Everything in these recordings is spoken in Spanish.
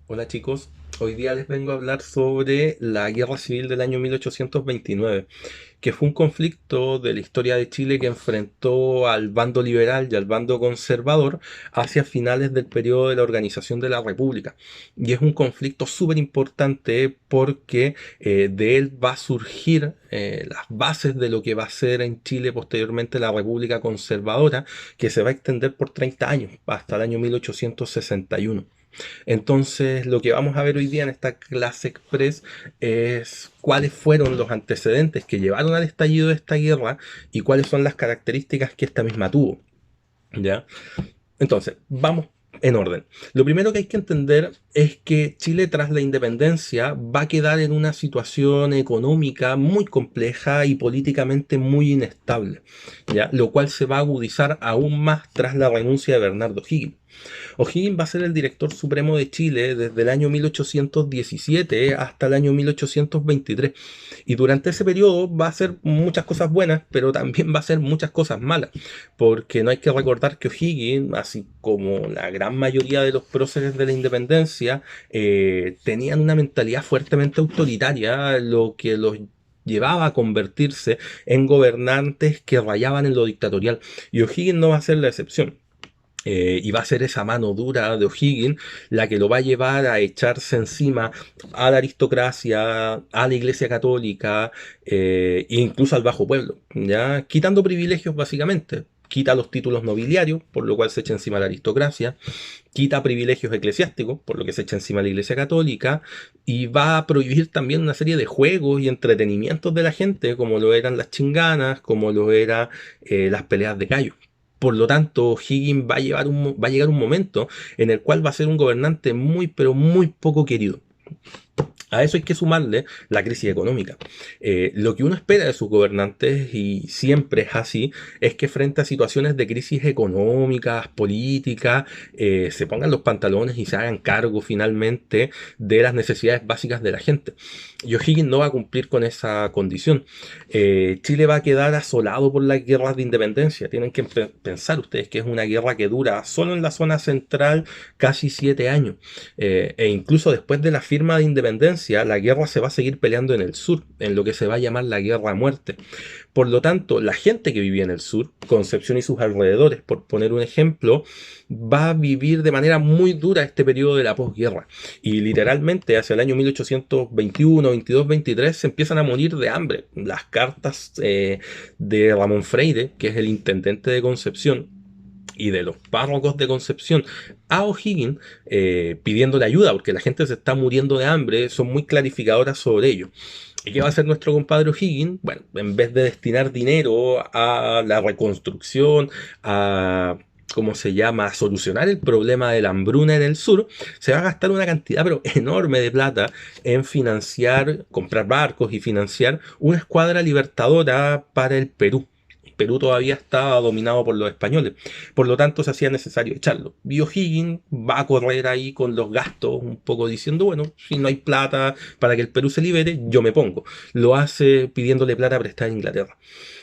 Hola chicos, hoy día les vengo a hablar sobre la Guerra Civil del año 1829, que fue un conflicto de la historia de Chile que enfrentó al bando liberal y al bando conservador hacia finales del periodo de la organización de la República. Y es un conflicto súper importante porque de él va a surgir las bases de lo que va a ser en Chile posteriormente la República Conservadora, que se va a extender por 30 años, hasta el año 1861. Entonces, lo que vamos a ver hoy día en esta clase express es cuáles fueron los antecedentes que llevaron al estallido de esta guerra y cuáles son las características que esta misma tuvo. ¿Ya? Entonces, vamos en orden. Lo primero que hay que entender es que Chile tras la independencia va a quedar en una situación económica muy compleja y políticamente muy inestable, ¿ya? Lo cual se va a agudizar aún más tras la renuncia de Bernardo Higgins. O'Higgins va a ser el director supremo de Chile desde el año 1817 hasta el año 1823. Y durante ese periodo va a hacer muchas cosas buenas, pero también va a hacer muchas cosas malas. Porque no hay que recordar que O'Higgins, así como la gran mayoría de los próceres de la independencia, tenían una mentalidad fuertemente autoritaria, lo que los llevaba a convertirse en gobernantes que rayaban en lo dictatorial. Y O'Higgins no va a ser la excepción. Y va a ser esa mano dura de O'Higgins la que lo va a llevar a echarse encima a la aristocracia, a la Iglesia Católica, e incluso al bajo pueblo, ¿ya? Quitando privilegios básicamente. Quita los títulos nobiliarios, por lo cual se echa encima a la aristocracia, quita privilegios eclesiásticos, por lo que se echa encima a la Iglesia Católica, y va a prohibir también una serie de juegos y entretenimientos de la gente, como lo eran las chinganas, como lo eran las peleas de gallos. Por lo tanto, Higgins va a llegar un momento en el cual va a ser un gobernante muy, pero muy poco querido. A eso hay que sumarle la crisis económica. Lo que uno espera de sus gobernantes, y siempre es así, es que frente a situaciones de crisis económicas, políticas, se pongan los pantalones y se hagan cargo finalmente de las necesidades básicas de la gente. Y O'Higgins no va a cumplir con esa condición. Chile va a quedar asolado por las guerras de independencia. Tienen que pensar ustedes que es una guerra que dura solo en la zona central casi 7 años. E incluso después de la firma de independencia, la guerra se va a seguir peleando en el sur, en lo que se va a llamar la guerra a muerte. Por lo tanto, la gente que vivía en el sur, Concepción y sus alrededores, por poner un ejemplo, va a vivir de manera muy dura este periodo de la posguerra. Y literalmente hacia el año 1821, 22, 23 se empiezan a morir de hambre. Las cartas de Ramón Freire, que es el intendente de Concepción, y de los párrocos de Concepción a O'Higgins pidiéndole ayuda porque la gente se está muriendo de hambre, son muy clarificadoras sobre ello. ¿Y qué va a hacer nuestro compadre O'Higgins? Bueno, en vez de destinar dinero a la reconstrucción, a ¿cómo se llama?, a solucionar el problema de la hambruna en el sur, se va a gastar una cantidad pero enorme de plata en financiar, comprar barcos y financiar una escuadra libertadora para el Perú. Perú todavía estaba dominado por los españoles, por lo tanto se hacía necesario echarlo. Y O'Higgins va a correr ahí con los gastos un poco diciendo, bueno, si no hay plata para que el Perú se libere, yo me pongo. Lo hace pidiéndole plata prestada a Inglaterra.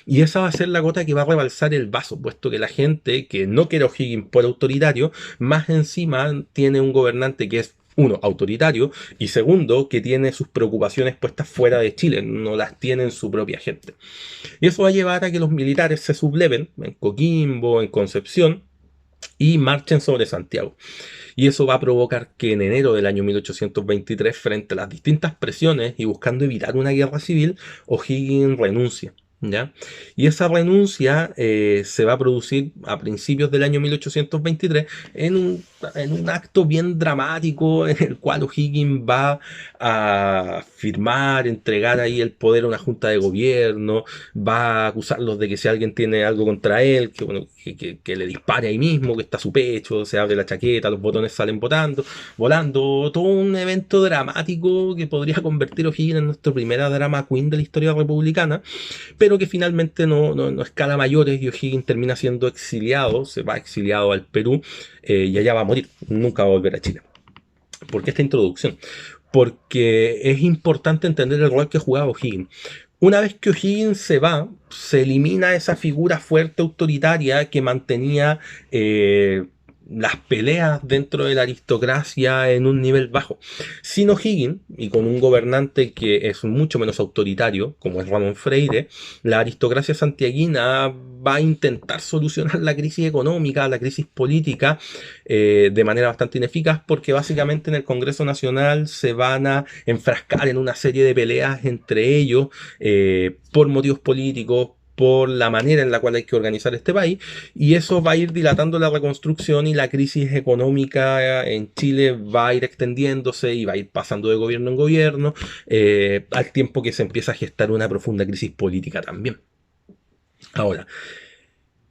Y esa va a ser la gota que va a rebalsar el vaso, puesto que la gente que no quiere O'Higgins por autoritario, más encima tiene un gobernante que es uno, autoritario, y segundo, que tiene sus preocupaciones puestas fuera de Chile, no las tiene en su propia gente. Y eso va a llevar a que los militares se subleven en Coquimbo, en Concepción, y marchen sobre Santiago. Y eso va a provocar que en enero del año 1823, frente a las distintas presiones y buscando evitar una guerra civil, O'Higgins renuncia. ¿Ya? Y esa renuncia se va a producir a principios del año 1823 en un acto bien dramático en el cual O'Higgins va a firmar, entregar ahí el poder a una junta de gobierno, va a acusarlos de que si alguien tiene algo contra él, que, bueno, que le dispare ahí mismo, que está a su pecho, se abre la chaqueta, los botones salen volando, todo un evento dramático que podría convertir a O'Higgins en nuestra primera drama queen de la historia republicana, pero que finalmente no escala mayores y O'Higgins termina siendo exiliado, se va exiliado al Perú y allá va a morir, nunca va a volver a Chile. ¿Por qué esta introducción? Porque es importante entender el rol que jugaba O'Higgins. Una vez que O'Higgins se va, se elimina esa figura fuerte autoritaria que mantenía las peleas dentro de la aristocracia en un nivel bajo. Sin O'Higgins, y con un gobernante que es mucho menos autoritario, como es Ramón Freire, la aristocracia santiaguina va a intentar solucionar la crisis económica, la crisis política, de manera bastante ineficaz, porque básicamente en el Congreso Nacional se van a enfrascar en una serie de peleas entre ellos, por motivos políticos, por la manera en la cual hay que organizar este país, y eso va a ir dilatando la reconstrucción, y la crisis económica en Chile va a ir extendiéndose y va a ir pasando de gobierno en gobierno, al tiempo que se empieza a gestar una profunda crisis política también. Ahora,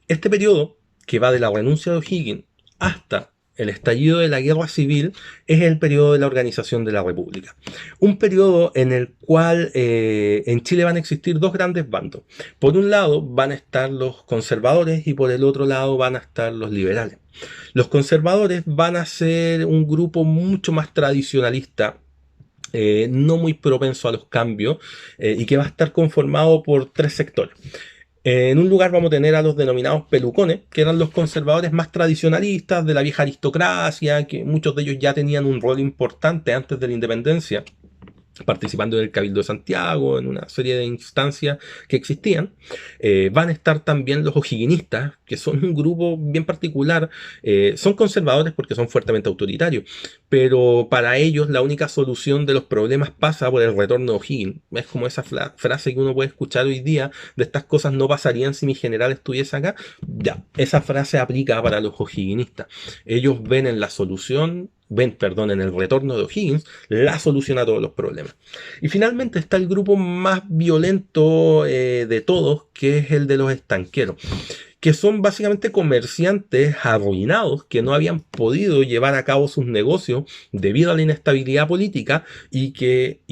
este periodo, que va de la renuncia de O'Higgins hasta el estallido de la guerra civil, es el periodo de la organización de la República. Un periodo en el cual en Chile van a existir dos grandes bandos. Por un lado van a estar los conservadores y por el otro lado van a estar los liberales. Los conservadores van a ser un grupo mucho más tradicionalista, no muy propenso a los cambios, y que va a estar conformado por tres sectores. En un lugar vamos a tener a los denominados pelucones, que eran los conservadores más tradicionalistas de la vieja aristocracia, que muchos de ellos ya tenían un rol importante antes de la independencia, participando en el Cabildo de Santiago, en una serie de instancias que existían. Van a estar también los o'higginistas, que son un grupo bien particular. Son conservadores porque son fuertemente autoritarios, pero para ellos la única solución de los problemas pasa por el retorno de O'Higgins. Es como esa frase que uno puede escuchar hoy día: de estas cosas no pasarían si mi general estuviese acá. Ya, esa frase aplica para los o'higginistas. Ellos ven en la solución, en el retorno de O'Higgins, la solución a todos los problemas. Y finalmente está el grupo más violento de todos, que es el de los estanqueros, que son básicamente comerciantes arruinados que no habían podido llevar a cabo sus negocios debido a la inestabilidad política, y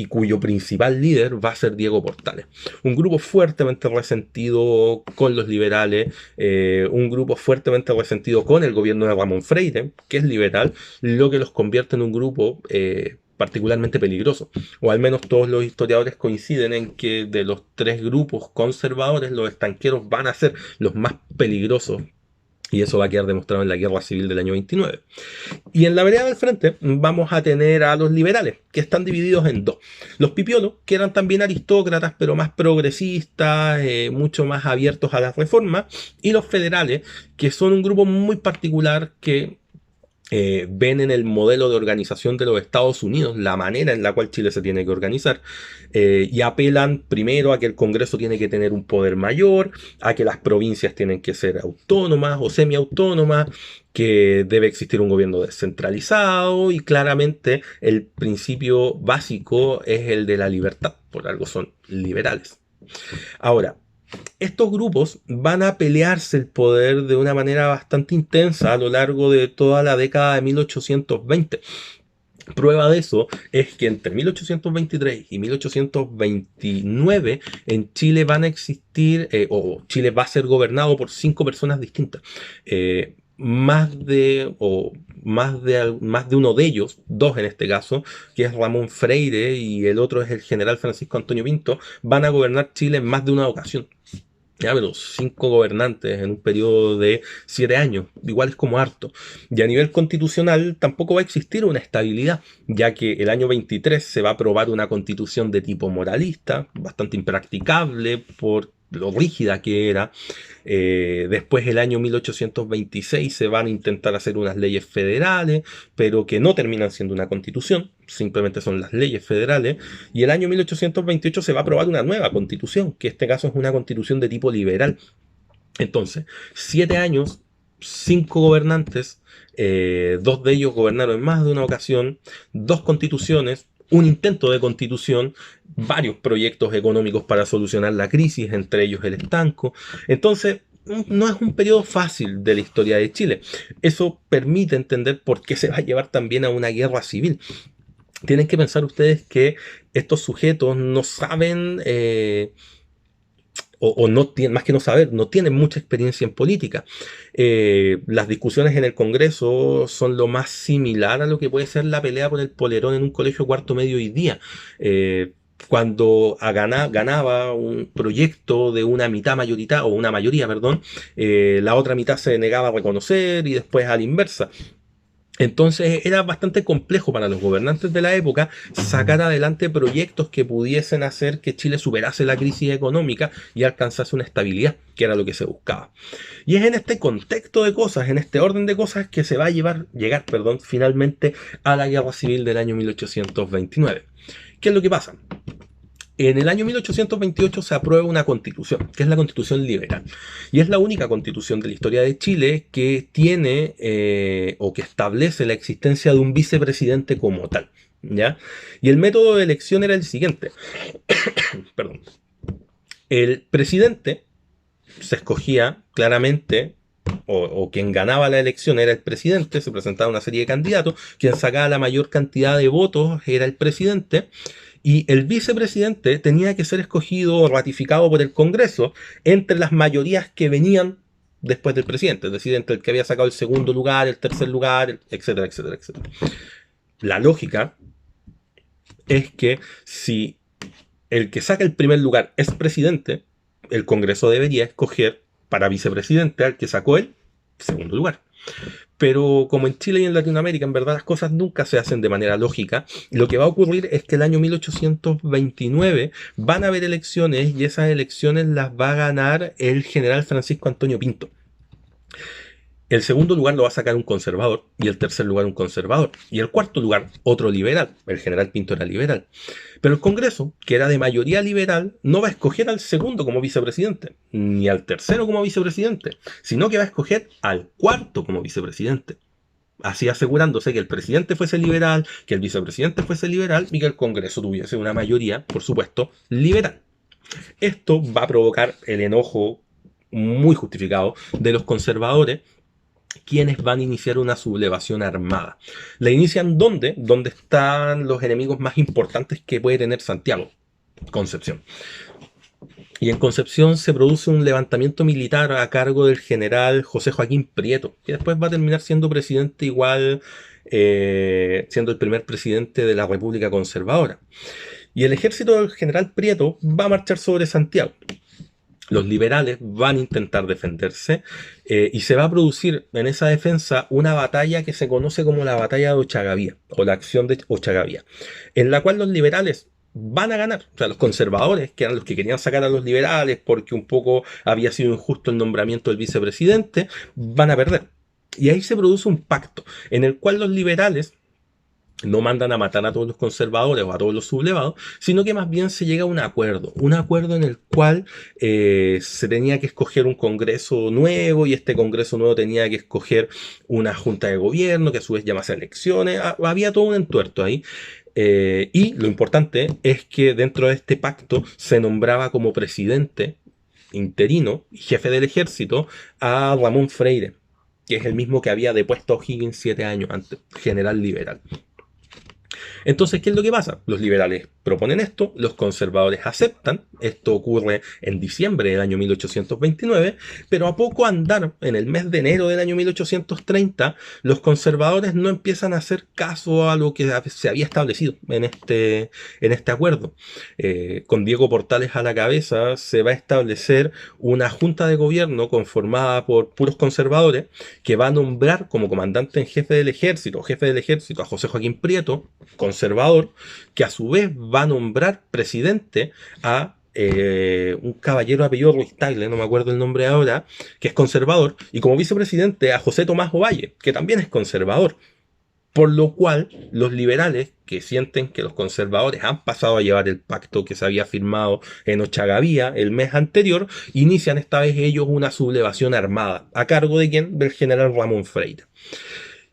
cuyo principal líder va a ser Diego Portales. Un grupo fuertemente resentido con los liberales, un grupo fuertemente resentido con el gobierno de Ramón Freire, que es liberal, lo que los convierte en un grupo particularmente peligroso. O al menos todos los historiadores coinciden en que de los tres grupos conservadores, los estanqueros van a ser los más peligrosos, y eso va a quedar demostrado en la guerra civil del año 29. Y en la vereda del frente vamos a tener a los liberales, que están divididos en dos. Los pipiolos, que eran también aristócratas, pero más progresistas, mucho más abiertos a las reformas, y los federales, que son un grupo muy particular que ven en el modelo de organización de los Estados Unidos la manera en la cual Chile se tiene que organizar, y apelan primero a que el Congreso tiene que tener un poder mayor, a que las provincias tienen que ser autónomas o semiautónomas, que debe existir un gobierno descentralizado, y claramente el principio básico es el de la libertad, por algo son liberales. Ahora, estos grupos van a pelearse el poder de una manera bastante intensa a lo largo de toda la década de 1820. Prueba de eso es que entre 1823 y 1829 en Chile van a existir, o Chile va a ser gobernado por 5 personas distintas. Más de uno de ellos, dos en este caso, que es Ramón Freire y el otro es el general Francisco Antonio Pinto, van a gobernar Chile en más de una ocasión. Ya, pero 5 gobernantes en un periodo de 7 años, igual es como harto. Y a nivel constitucional tampoco va a existir una estabilidad, ya que el año 23 se va a aprobar una constitución de tipo moralista, bastante impracticable por lo rígida que era. Después, el año 1826, se van a intentar hacer unas leyes federales, pero que no terminan siendo una constitución, simplemente son las leyes federales. Y el año 1828 se va a aprobar una nueva constitución, que en este caso es una constitución de tipo liberal. Entonces, 7 años, 5 gobernantes, 2 de ellos gobernaron en más de una ocasión, 2 constituciones, un intento de constitución, varios proyectos económicos para solucionar la crisis, entre ellos el estanco. Entonces, no es un periodo fácil de la historia de Chile. Eso permite entender por qué se va a llevar también a una guerra civil. Tienen que pensar ustedes que estos sujetos no saben, o no tienen, más que no saber, no tienen mucha experiencia en política. Las discusiones en el Congreso son lo más similar a lo que puede ser la pelea por el polerón en un colegio cuarto medio hoy día. cuando ganaba un proyecto de una mitad mayoritaria, o una mayoría, perdón, la otra mitad se negaba a reconocer y después a la inversa. Entonces era bastante complejo para los gobernantes de la época sacar adelante proyectos que pudiesen hacer que Chile superase la crisis económica y alcanzase una estabilidad, que era lo que se buscaba. Y es en este contexto de cosas, en este orden de cosas, que se va a llegar, finalmente a la Guerra Civil del año 1829. ¿Qué es lo que pasa? En el año 1828 se aprueba una constitución, que es la Constitución Liberal. Y es la única constitución de la historia de Chile que tiene o que establece la existencia de un vicepresidente como tal. ¿Ya? Y el método de elección era el siguiente. Perdón. El presidente se escogía claramente, o quien ganaba la elección era el presidente, se presentaba una serie de candidatos, quien sacaba la mayor cantidad de votos era el presidente, y el vicepresidente tenía que ser escogido o ratificado por el Congreso entre las mayorías que venían después del presidente, es decir, entre el que había sacado el segundo lugar, el tercer lugar, etcétera, etcétera, etcétera. La lógica es que si el que saca el primer lugar es presidente, el Congreso debería escoger para vicepresidente al que sacó el segundo lugar. Pero como en Chile y en Latinoamérica, en verdad las cosas nunca se hacen de manera lógica. Lo que va a ocurrir es que el año 1829 van a haber elecciones y esas elecciones las va a ganar el general Francisco Antonio Pinto. El segundo lugar lo va a sacar un conservador y el tercer lugar un conservador. Y el cuarto lugar otro liberal. El general Pinto era liberal. Pero el Congreso, que era de mayoría liberal, no va a escoger al segundo como vicepresidente, ni al tercero como vicepresidente, sino que va a escoger al cuarto como vicepresidente. Así asegurándose que el presidente fuese liberal, que el vicepresidente fuese liberal y que el Congreso tuviese una mayoría, por supuesto, liberal. Esto va a provocar el enojo muy justificado de los conservadores, quienes van a iniciar una sublevación armada. ¿La inician dónde? Donde están los enemigos más importantes que puede tener Santiago, Concepción. Y en Concepción se produce un levantamiento militar a cargo del general José Joaquín Prieto, que después va a terminar siendo presidente igual, siendo el primer presidente de la República Conservadora. Y el ejército del general Prieto va a marchar sobre Santiago. Los liberales van a intentar defenderse y se va a producir en esa defensa una batalla que se conoce como la batalla de Ochagavía o la acción de Ochagavía, en la cual los liberales van a ganar. O sea, los conservadores, que eran los que querían sacar a los liberales porque un poco había sido injusto el nombramiento del vicepresidente, van a perder. Y ahí se produce un pacto en el cual los liberales no mandan a matar a todos los conservadores o a todos los sublevados, sino que más bien se llega a un acuerdo en el cual se tenía que escoger un congreso nuevo y este congreso nuevo tenía que escoger una junta de gobierno que a su vez llamase elecciones. Había todo un entuerto ahí. Y lo importante es que dentro de este pacto se nombraba como presidente interino y jefe del ejército a Ramón Freire, que es el mismo que había depuesto a O'Higgins 7 años antes, general liberal. Entonces, ¿qué es lo que pasa? Los liberales proponen esto, los conservadores aceptan, esto ocurre en diciembre del año 1829, pero a poco andar, en el mes de enero del año 1830, los conservadores no empiezan a hacer caso a lo que se había establecido en este acuerdo. Con Diego Portales a la cabeza se va a establecer una junta de gobierno conformada por puros conservadores que va a nombrar como comandante en jefe del ejército a José Joaquín Prieto, conservador, que a su vez va a nombrar presidente a un caballero apellido Ruiz Tagle, no me acuerdo el nombre ahora, que es conservador, y como vicepresidente a José Tomás Ovalle, que también es conservador. Por lo cual, los liberales, que sienten que los conservadores han pasado a llevar el pacto que se había firmado en Ochagavía el mes anterior, inician esta vez ellos una sublevación armada. ¿A cargo de quién? Del general Ramón Freire.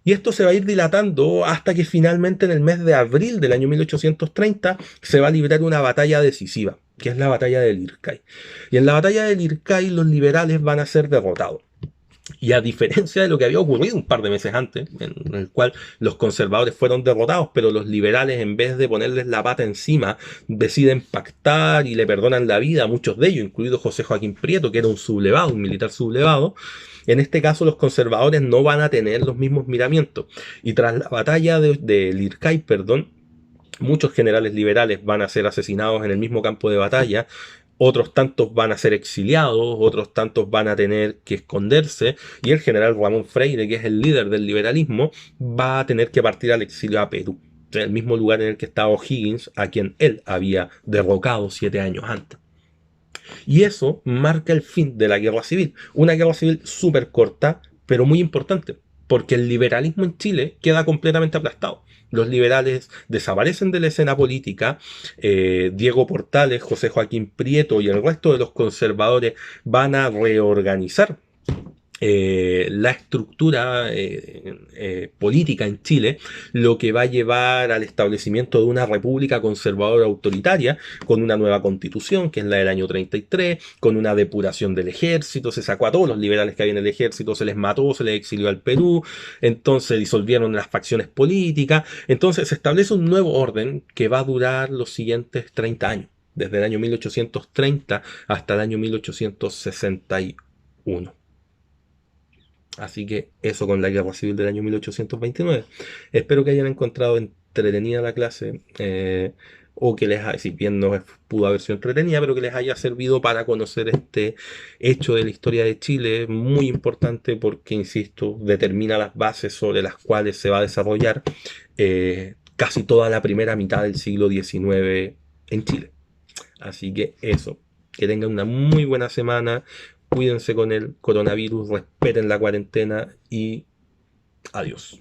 Y esto se va a ir dilatando hasta que finalmente en el mes de abril del año 1830 se va a librar una batalla decisiva, que es la batalla del Lircay. Y en la batalla del Lircay los liberales van a ser derrotados. Y a diferencia de lo que había ocurrido un par de meses antes, en el cual los conservadores fueron derrotados, pero los liberales, en vez de ponerles la pata encima, deciden pactar y le perdonan la vida a muchos de ellos, incluido José Joaquín Prieto, que era un sublevado, un militar sublevado. En este caso, los conservadores no van a tener los mismos miramientos. Y tras la batalla de Lircay, Muchos generales liberales van a ser asesinados en el mismo campo de batalla, otros tantos van a ser exiliados, otros tantos van a tener que esconderse, y el general Ramón Freire, que es el líder del liberalismo, va a tener que partir al exilio a Perú, en el mismo lugar en el que estaba O'Higgins, a quien él había derrocado 7 años antes. Y eso marca el fin de la guerra civil. Una guerra civil súper corta, pero muy importante, porque el liberalismo en Chile queda completamente aplastado. Los liberales desaparecen de la escena política, Diego Portales, José Joaquín Prieto y el resto de los conservadores van a reorganizar la estructura política en Chile, lo que va a llevar al establecimiento de una república conservadora autoritaria, con una nueva constitución, que es la del año 33, con una depuración del ejército, se sacó a todos los liberales que había en el ejército, se les mató, se les exilió al Perú, entonces disolvieron las facciones políticas, entonces se establece un nuevo orden que va a durar los siguientes 30 años, desde el año 1830 hasta el año 1861. Así que eso con la guerra civil del año 1829. Espero que hayan encontrado entretenida la clase, o que les haya, si bien no pudo haber sido entretenida, pero que les haya servido para conocer este hecho de la historia de Chile, muy importante porque, insisto, determina las bases sobre las cuales se va a desarrollar casi toda la primera mitad del siglo XIX en Chile. Así que eso, que tengan una muy buena semana, cuídense con el coronavirus, respeten la cuarentena y adiós.